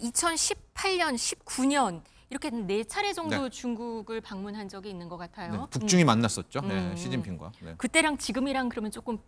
2018년, 19년 이렇게 4차례 정도 네. 중국을 방문한 적이 있는 것 같아요. 네, 북중이 만났었죠. 네, 시진핑과. 네. 그때랑 지금이랑 그러면 조금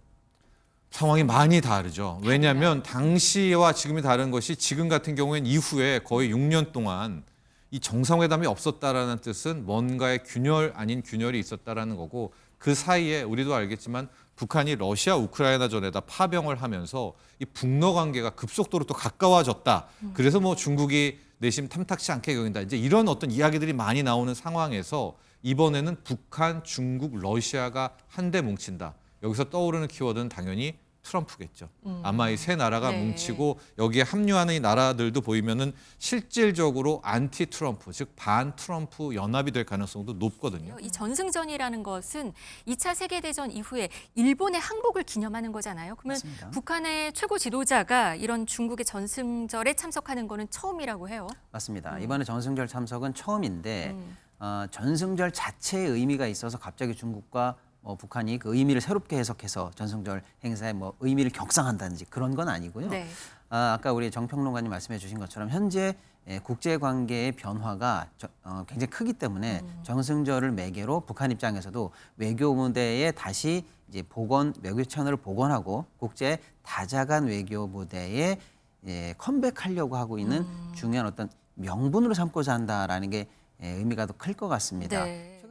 상황이 많이 다르죠. 왜냐하면 당시와 지금이 다른 것이 지금 같은 경우에는 이후에 거의 6년 동안 이 정상회담이 없었다라는 뜻은 뭔가의 균열 아닌 균열이 있었다라는 거고, 그 사이에 우리도 알겠지만 북한이 러시아 우크라이나 전에다 파병을 하면서 이 북러 관계가 급속도로 또 가까워졌다. 그래서 뭐 중국이 내심 탐탁치 않게 여긴다. 이제 이런 어떤 이야기들이 많이 나오는 상황에서 이번에는 북한, 중국, 러시아가 한데 뭉친다. 여기서 떠오르는 키워드는 당연히 트럼프겠죠. 아마 이 세 나라가 네. 뭉치고 여기에 합류하는 이 나라들도 보이면은 실질적으로 안티 트럼프, 즉 반 트럼프 연합이 될 가능성도 높거든요. 이 전승전이라는 것은 2차 세계대전 이후에 일본의 항복을 기념하는 거잖아요. 그러면 맞습니다. 북한의 최고 지도자가 이런 중국의 전승절에 참석하는 거는 처음이라고 해요. 맞습니다. 이번에 전승절 참석은 처음인데 전승절 자체의 의미가 있어서 갑자기 중국과 북한이 그 의미를 새롭게 해석해서 전승절 행사에 뭐 의미를 격상한다든지 그런 건 아니고요. 네. 아까 우리 정평론가님 말씀해 주신 것처럼 현재 국제 관계의 변화가 굉장히 크기 때문에 전승절을 매개로 북한 입장에서도 외교 무대에 다시 이제 외교 채널을 복원하고 국제 다자간 외교 무대에 컴백하려고 하고 있는 중요한 어떤 명분으로 삼고자 한다라는 게 의미가 더 클 것 같습니다.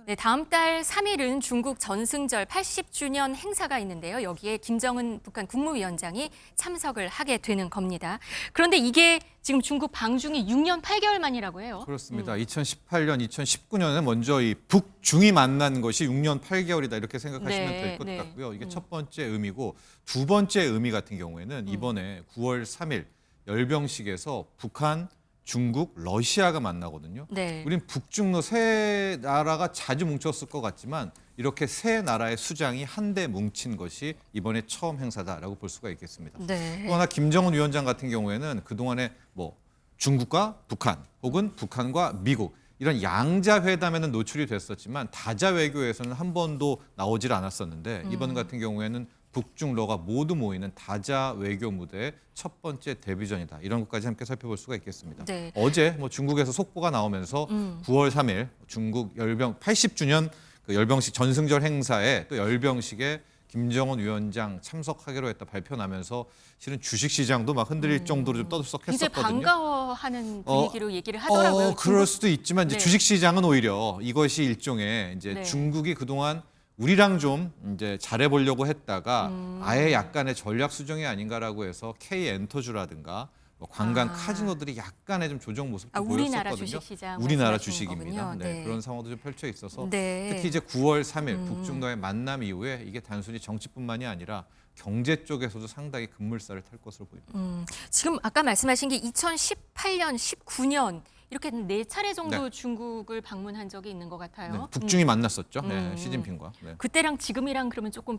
네, 다음 달 3일은 중국 전승절 80주년 행사가 있는데요. 여기에 김정은 북한 국무위원장이 참석을 하게 되는 겁니다. 그런데 이게 지금 중국 방중이 6년 8개월 만이라고 해요. 그렇습니다. 2018년, 2019년에 먼저 이 북중이 만난 것이 6년 8개월이다 이렇게 생각하시면 네, 될 것 네. 같고요. 이게 첫 번째 의미고, 두 번째 의미 같은 경우에는 이번에 9월 3일 열병식에서 북한, 중국, 러시아가 만나거든요. 네. 우린 북중러 세 나라가 자주 뭉쳤을 것 같지만 이렇게 세 나라의 수장이 한데 뭉친 것이 이번에 처음 행사다라고 볼 수가 있겠습니다. 네. 또 하나 김정은 위원장 같은 경우에는 그동안에 뭐 중국과 북한 혹은 북한과 미국 이런 양자 회담에는 노출이 됐었지만 다자 외교에서는 한 번도 나오질 않았었는데 이번 같은 경우에는 북중러가 모두 모이는 다자 외교 무대의 첫 번째 데뷔전이다. 이런 것까지 함께 살펴볼 수가 있겠습니다. 네. 어제 뭐 중국에서 속보가 나오면서 9월 3일 중국 열병 80주년 그 열병식 전승절 행사에 또 열병식에 김정은 위원장 참석하기로 했다 발표 나면서 실은 주식시장도 막 흔들릴 정도로 좀 굉장히 떠들썩했었거든요. 반가워하는 분위기로 얘기를 하더라고요. 그럴 수도 있지만 이제 네. 주식시장은 오히려 이것이 일종의 이제 네. 중국이 그동안 우리랑 좀 이제 잘해보려고 했다가 아예 약간의 전략 수정이 아닌가라고 해서 K엔터주라든가 뭐 관광 카지노들이 약간의 좀 조정 모습도 우리나라 보였었거든요. 주식시장 우리나라 말씀하시는 주식입니다. 거군요. 네, 네. 그런 상황도 좀 펼쳐 있어서 네. 특히 이제 9월 3일 북중러의 만남 이후에 이게 단순히 정치뿐만이 아니라 경제 쪽에서도 상당히 급물살을 탈 것으로 보입니다. 지금 아까 말씀하신 게 2018년, 19년 이렇게 4차례 정도 네. 중국을 방문한 적이 있는 것 같아요. 네, 북중이 만났었죠. 네, 시진핑과. 네. 그때랑 지금이랑 그러면 조금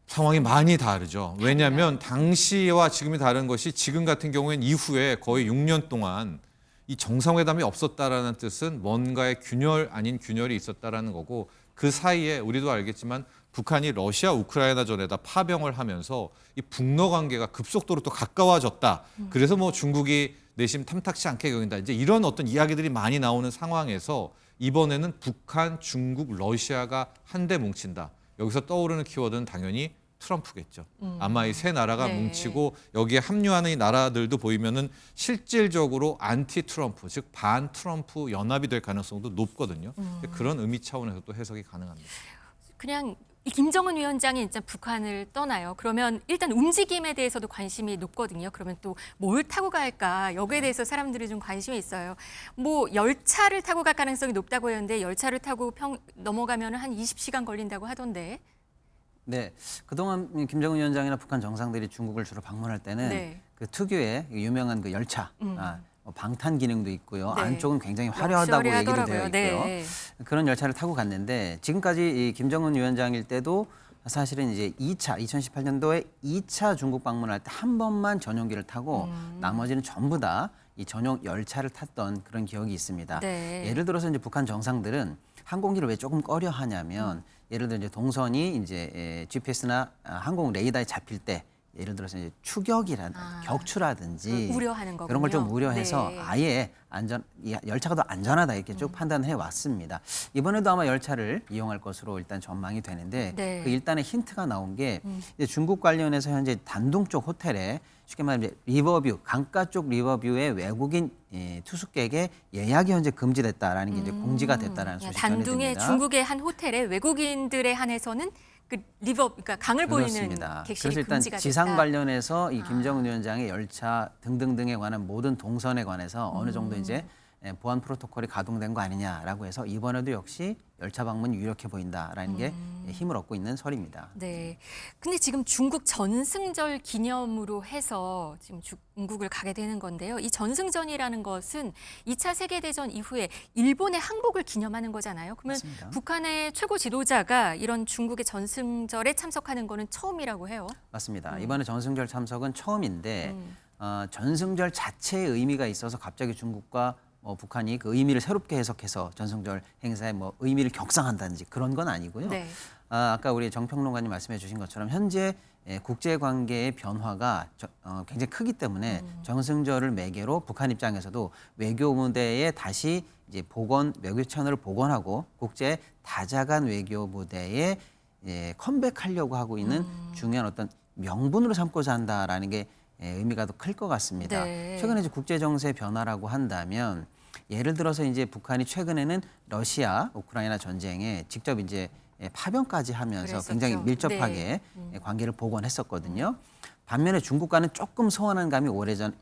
상황이 많이 다르죠. 왜냐하면 당시와 지금이 다른 것이 지금 같은 경우에는 이후에 거의 6년 동안 이 정상회담이 없었다라는 뜻은 뭔가의 균열 아닌 균열이 있었다라는 거고, 그 사이에 우리도 알겠지만 북한이 러시아 우크라이나 전에다 파병을 하면서 이 북러 관계가 급속도로 또 가까워졌다. 그래서 뭐 중국이 내심 탐탁치 않게 여긴다. 이제 이런 어떤 이야기들이 많이 나오는 상황에서 이번에는 북한, 중국, 러시아가 한데 뭉친다. 여기서 떠오르는 키워드는 당연히 트럼프겠죠. 아마 이 세 나라가 네. 뭉치고 여기에 합류하는 이 나라들도 보이면은 실질적으로 안티 트럼프, 즉 반 트럼프 연합이 될 가능성도 높거든요. 그런 의미 차원에서 또 해석이 가능합니다. 그냥 이 김정은 위원장이 일단 북한을 떠나요. 그러면 일단 움직임에 대해서도 관심이 높거든요. 그러면 또 뭘 타고 갈까? 여기에 대해서 사람들이 좀 관심이 있어요. 뭐 열차를 타고 갈 가능성이 높다고 했는데 열차를 타고 넘어가면 한 20시간 걸린다고 하던데. 네, 그동안 김정은 위원장이나 북한 정상들이 중국을 주로 방문할 때는 네. 그 특유의 유명한 그 열차, 방탄 기능도 있고요. 네. 안쪽은 굉장히 화려하다고 얘기도 되어 럭셔리하더라고요. 있고요. 네. 그런 열차를 타고 갔는데 지금까지 이 김정은 위원장일 때도 사실은 이제 2018년도에 2차 중국 방문할 때 한 번만 전용기를 타고 나머지는 전부 다 이 전용 열차를 탔던 그런 기억이 있습니다. 네. 예를 들어서 이제 북한 정상들은 항공기를 왜 조금 꺼려 하냐면 예를 들어 이제 동선이 이제 GPS나 항공 레이더에 잡힐 때 예를 들어서 이제 추격이라든지 격추라든지 우려하는 거군요. 그런 걸 좀 우려해서 네. 아예 이 열차가 더 안전하다 이렇게 쭉 판단해 왔습니다. 이번에도 아마 열차를 이용할 것으로 일단 전망이 되는데 네. 그 일단의 힌트가 나온 게 이제 중국 관련해서 현재 단둥 쪽 호텔에 쉽게 말하면 이제 리버뷰 강가 쪽 리버뷰의 외국인 투숙객의 예약이 현재 금지됐다라는 게 이제 공지가 됐다라는 소식이 단둥의 전해집니다. 중국의 한 호텔에 외국인들에 한해서는 그 그러니까 강을 그렇습니다. 보이는 객실이 그래서 일단 금지가 지상 됐다. 관련해서 이 김정은 위원장의 열차 등등등에 관한 모든 동선에 관해서 어느 정도 이제 보안 프로토콜이 가동된 거 아니냐라고 해서 이번에도 역시 열차 방문 유력해 보인다라는 게 힘을 얻고 있는 설입니다. 네. 근데 지금 중국 전승절 기념으로 해서 지금 중국을 가게 되는 건데요. 이 전승전이라는 것은 2차 세계대전 이후에 일본의 항복을 기념하는 거잖아요. 그러면 맞습니다. 북한의 최고 지도자가 이런 중국의 전승절에 참석하는 거는 처음이라고 해요. 맞습니다. 이번에 전승절 참석은 처음인데 전승절 자체의 의미가 있어서 갑자기 중국과 북한이 그 의미를 새롭게 해석해서 전승절 행사에 뭐 의미를 격상한다든지 그런 건 아니고요. 네. 아까 우리 정평론가님 말씀해 주신 것처럼 현재 국제 관계의 변화가 굉장히 크기 때문에 전승절을 매개로 북한 입장에서도 외교 무대에 다시 이제 외교 채널을 복원하고 국제 다자간 외교 무대에 컴백하려고 하고 있는 중요한 어떤 명분으로 삼고자 한다라는 게 의미가 더 클 것 같습니다. 네. 최근에 이제 국제 정세 변화라고 한다면 예를 들어서 이제 북한이 최근에는 러시아 우크라이나 전쟁에 직접 이제 파병까지 하면서 그랬었죠. 굉장히 밀접하게 관계를 복원했었거든요. 반면에 중국과는 조금 소원한 감이 오래전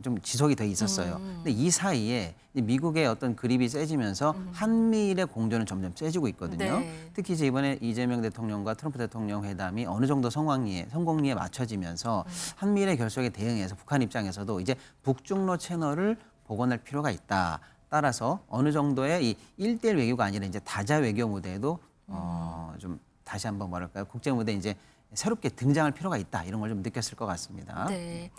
좀 지속이 돼 있었어요. 근데 이 사이에 미국의 어떤 그립이 세지면서 한미일의 공조는 점점 세지고 있거든요. 네. 특히 이제 이번에 이재명 대통령과 트럼프 대통령 회담이 어느 정도 성공리에 맞춰지면서 한미일의 결속에 대응해서 북한 입장에서도 이제 북중로 채널을 복원할 필요가 있다. 따라서 어느 정도의 이 1대1 외교가 아니라 이제 다자 외교 무대에도 좀 다시 한번 뭐랄까요? 국제 무대에 이제 새롭게 등장할 필요가 있다. 이런 걸 좀 느꼈을 것 같습니다. 네.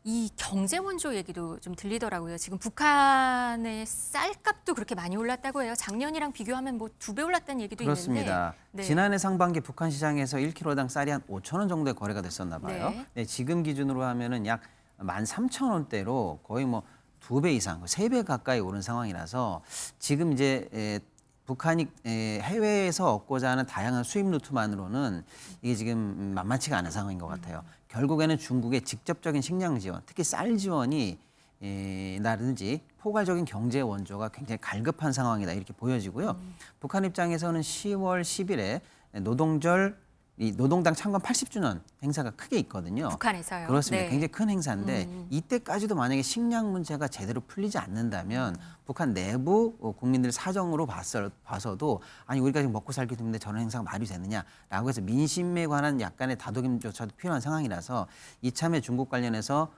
이 경제 원조 얘기도 좀 들리더라고요. 지금 북한의 쌀값도 그렇게 많이 올랐다고 해요. 작년이랑 비교하면 뭐 2배 올랐다는 얘기도 그렇습니다. 있는데. 네. 지난해 상반기 북한 시장에서 1kg당 쌀이 한 5천 원 정도의 거래가 됐었나 봐요. 네. 네, 지금 기준으로 하면은 약 13,000원대로 거의 뭐 2배 이상, 3배 가까이 오른 상황이라서 지금 이제 북한이 해외에서 얻고자 하는 다양한 수입 루트만으로는 이게 지금 만만치가 않은 상황인 것 같아요. 결국에는 중국의 직접적인 식량 지원, 특히 쌀 지원이 나든지 포괄적인 경제 원조가 굉장히 갈급한 상황이다 이렇게 보여지고요. 북한 입장에서는 10월 10일에 이 노동당 창건 80주년 행사가 크게 있거든요. 북한에서요. 그렇습니다. 네. 굉장히 큰 행사인데 이때까지도 만약에 식량 문제가 제대로 풀리지 않는다면 북한 내부 국민들 사정으로 봐서도 아니 우리가 지금 먹고 살기 때문에 저런 행사가 말이 되느냐라고 해서 민심에 관한 약간의 다독임조차도 필요한 상황이라서 이참에 중국 관련해서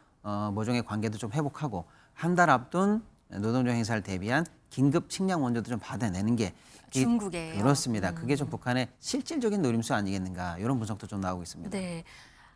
모종의 관계도 좀 회복하고 한 달 앞둔 노동정 행사를 대비한 긴급 식량 원조도 좀 받아내는 게 중국에 그렇습니다. 그게 좀 북한의 실질적인 노림수 아니겠는가 이런 분석도 좀 나오고 있습니다. 네.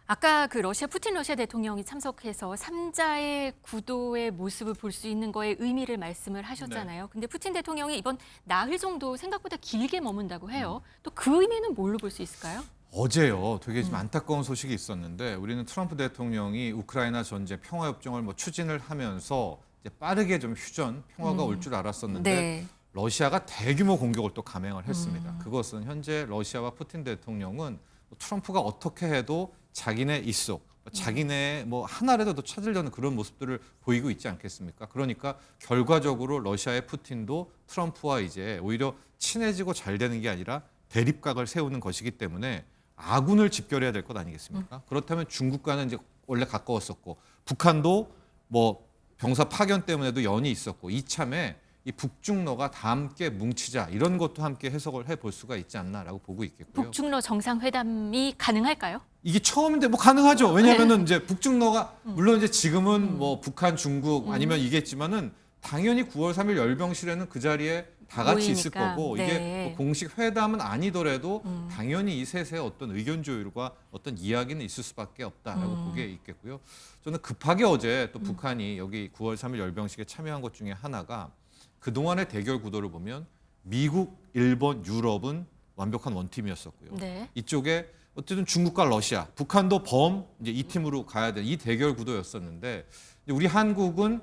아까 그 푸틴 러시아 대통령이 참석해서 삼자의 구도의 모습을 볼 수 있는 거에 의미를 말씀을 하셨잖아요. 근데 푸틴 대통령이 이번 나흘 정도 생각보다 길게 머문다고 해요. 또 그 의미는 뭘로 볼 수 있을까요? 어제요. 되게 좀 안타까운 소식이 있었는데 우리는 트럼프 대통령이 우크라이나 전쟁 평화협정을 뭐 추진을 하면서 이제 빠르게 좀 휴전 평화가 올 줄 알았었는데 네. 러시아가 대규모 공격을 또 감행을 했습니다. 그것은 현재 러시아와 푸틴 대통령은 트럼프가 어떻게 해도 자기네 입속, 자기네 뭐 하나라도 더 찾으려는 그런 모습들을 보이고 있지 않겠습니까? 그러니까 결과적으로 러시아의 푸틴도 트럼프와 이제 오히려 친해지고 잘 되는 게 아니라 대립각을 세우는 것이기 때문에 아군을 집결해야 될 것 아니겠습니까? 그렇다면 중국과는 이제 원래 가까웠었고 북한도 뭐 병사 파견 때문에도 연이 있었고 이참에 이 북중러가 다 함께 뭉치자 이런 것도 함께 해석을 해볼 수가 있지 않나라고 보고 있겠고요. 북중러 정상회담이 가능할까요? 이게 처음인데 뭐 가능하죠. 왜냐하면은 이제 북중러가 물론 이제 지금은 뭐 북한, 중국 아니면 이겠지만은 당연히 9월 3일 열병실에는 그 자리에 다 같이 있을 모이니까. 거고 네. 이게 뭐 공식 회담은 아니더라도 당연히 이 셋의 어떤 의견 조율과 어떤 이야기는 있을 수밖에 없다라고 보게 있겠고요. 저는 급하게 어제 또 북한이 여기 9월 3일 열병식에 참여한 것 중에 하나가 그동안의 대결 구도를 보면 미국, 일본, 유럽은 완벽한 원팀이었었고요. 네. 이쪽에 어쨌든 중국과 러시아, 북한도 이제 이 팀으로 가야 되는 이 대결 구도였었는데 우리 한국은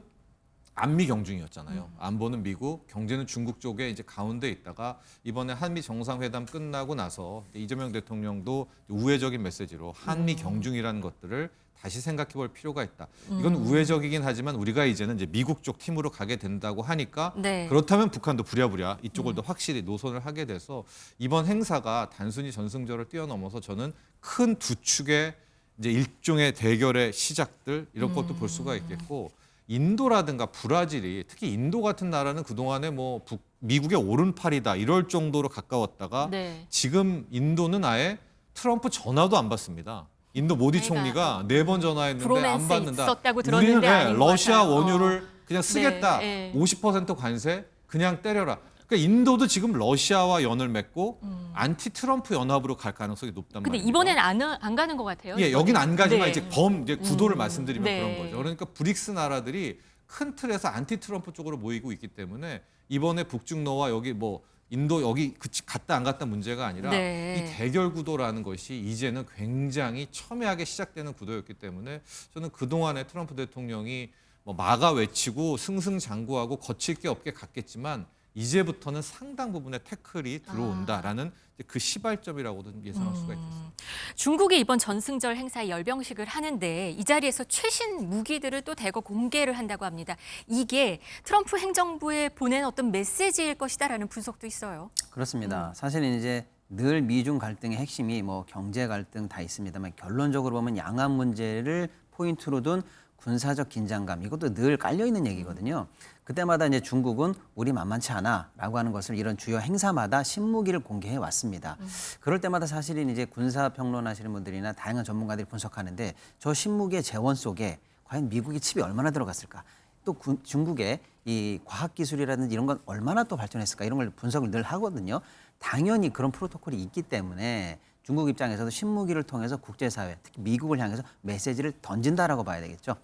안미 경중이었잖아요. 안보는 미국, 경제는 중국 쪽에 이제 가운데 있다가 이번에 한미 정상회담 끝나고 나서 이재명 대통령도 우회적인 메시지로 한미 경중이라는 것들을 다시 생각해 볼 필요가 있다. 이건 우회적이긴 하지만 우리가 이제는 이제 미국 쪽 팀으로 가게 된다고 하니까 네. 그렇다면 북한도 부랴부랴 이쪽을 더 확실히 노선을 하게 돼서 이번 행사가 단순히 전승절을 뛰어넘어서 저는 큰 두 축의 이제 일종의 대결의 시작들 이런 것도 볼 수가 있겠고 인도라든가 브라질이 특히 인도 같은 나라는 그동안에 뭐 미국의 오른팔이다 이럴 정도로 가까웠다가 네. 지금 인도는 아예 트럼프 전화도 안 받습니다. 인도 모디 총리가 4번 전화했는데 안 브로맨스 받는다. 있었다고 들었는데 우리는 아닌 것 러시아 같아요. 원유를 그냥 쓰겠다. 네, 네. 50% 관세 그냥 때려라. 그러니까 인도도 지금 러시아와 연을 맺고 안티 트럼프 연합으로 갈 가능성이 높단 근데 말이에요. 이번에는 안 가는 것 같아요. 예, 여긴 안 가지만 네. 이제 구도를 말씀드리면 네. 그런 거죠. 그러니까 브릭스 나라들이 큰 틀에서 안티 트럼프 쪽으로 모이고 있기 때문에 이번에 북중러와 여기 뭐 인도 여기 갔다 안 갔다 문제가 아니라 네. 이 대결 구도라는 것이 이제는 굉장히 첨예하게 시작되는 구도였기 때문에 저는 그동안에 트럼프 대통령이 뭐 마가 외치고 승승장구하고 거칠 게 없게 갔겠지만 이제부터는 상당 부분의 태클이 들어온다라는 그 시발점이라고도 예상할 수가 있겠습니다. 중국이 이번 전승절 행사에 열병식을 하는데 이 자리에서 최신 무기들을 또 대거 공개를 한다고 합니다. 이게 트럼프 행정부에 보낸 어떤 메시지일 것이다라는 분석도 있어요. 그렇습니다. 사실 이제 늘 미중 갈등의 핵심이 뭐 경제 갈등 다 있습니다만 결론적으로 보면 양안 문제를 포인트로 둔 군사적 긴장감 이것도 늘 깔려 있는 얘기거든요. 그때마다 이제 중국은 우리 만만치 않아라고 하는 것을 이런 주요 행사마다 신무기를 공개해 왔습니다. 그럴 때마다 사실은 이제 군사 평론하시는 분들이나 다양한 전문가들이 분석하는데 저 신무기의 재원 속에 과연 미국의 칩이 얼마나 들어갔을까? 또 중국의 이 과학 기술이라든지 이런 건 얼마나 또 발전했을까? 이런 걸 분석을 늘 하거든요. 당연히 그런 프로토콜이 있기 때문에 중국 입장에서도 신무기를 통해서 국제사회, 특히 미국을 향해서 메시지를 던진다라고 봐야 되겠죠.